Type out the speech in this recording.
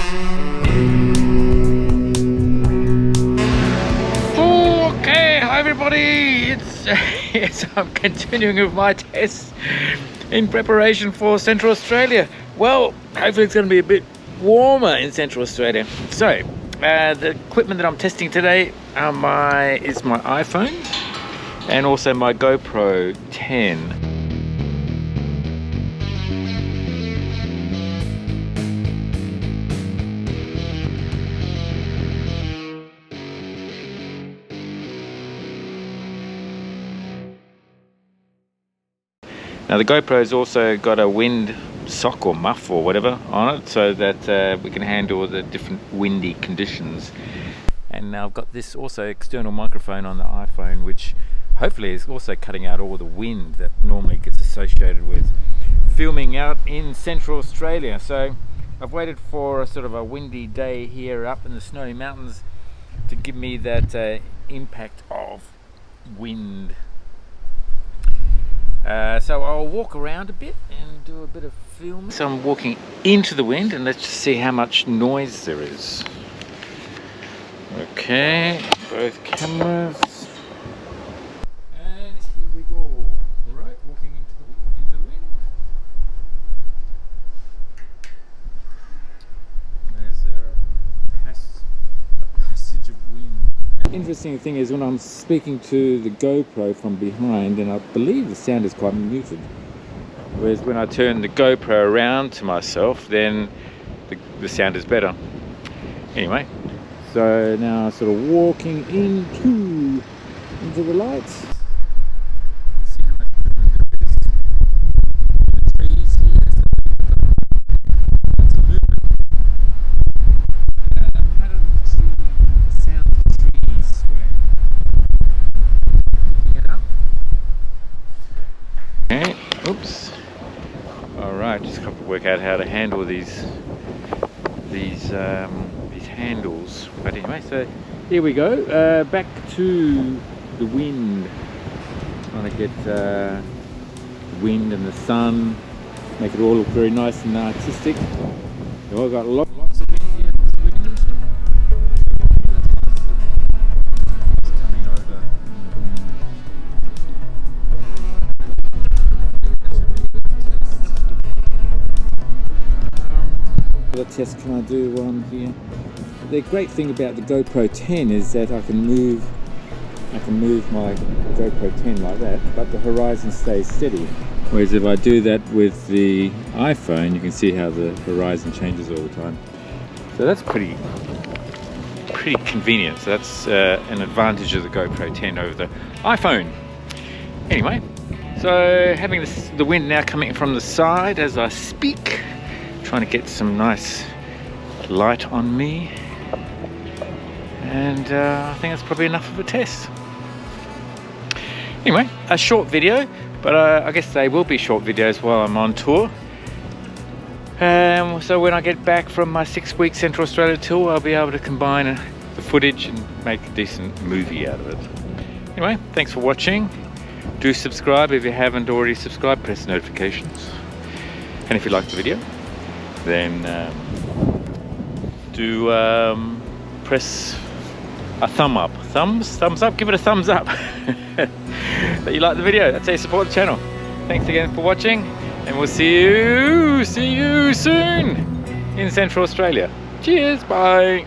Okay, hi everybody. It's I'm continuing with my tests in preparation for Central Australia. Well, hopefully it's going to be a bit warmer in Central Australia. So, the equipment that I'm testing today is my iPhone and also my GoPro 10. Now the GoPro's also got a wind sock or muff or whatever on it, so that we can handle the different windy conditions. And now I've got this also external microphone on the iPhone, which hopefully is also cutting out all the wind that normally gets associated with filming out in Central Australia. So I've waited for a sort of a windy day here up in the Snowy Mountains to give me that impact of wind. So I'll walk around a bit and do a bit of filming. So I'm walking into the wind, and let's just see how much noise there is. Okay, both cameras. And here we go. Alright, walking into the wind. There's a passage of wind. Interesting thing is when I'm speaking to the GoPro from behind, and I believe the sound is quite muted, whereas when I turn the GoPro around to myself, then the sound is better. Anyway, so now sort of walking into the lights. See how much movement there is. The trees here, lots of movement. How do the sound of the trees sway? Picking it up. Okay, oops. Alright, just got to work out how to handle these handles. But anyway, so here we go. Back to the wind. Trying to get the wind and the sun, make it all look very nice and artistic. I've got lots of wind here, lots of wind. It's coming over. What test can I do while I'm here? The great thing about the GoPro 10 is that I can move my GoPro 10 like that, but the horizon stays steady. Whereas if I do that with the iPhone, you can see how the horizon changes all the time. So that's pretty convenient. So that's an advantage of the GoPro 10 over the iPhone. Anyway, so having the wind now coming from the side as I speak, trying to get some nice light on me, and I think that's probably enough of a test. Anyway, a short video, but I guess they will be short videos while I'm on tour. So when I get back from my 6-week Central Australia tour, I'll be able to combine the footage and make a decent movie out of it. Anyway, thanks for watching. Do subscribe if you haven't already subscribed, press notifications. And if you liked the video, then do press a thumb up. Thumbs up, give it a thumbs up. That you like the video. That's how you support the channel. Thanks again for watching, and we'll see you soon in Central Australia. Cheers, bye.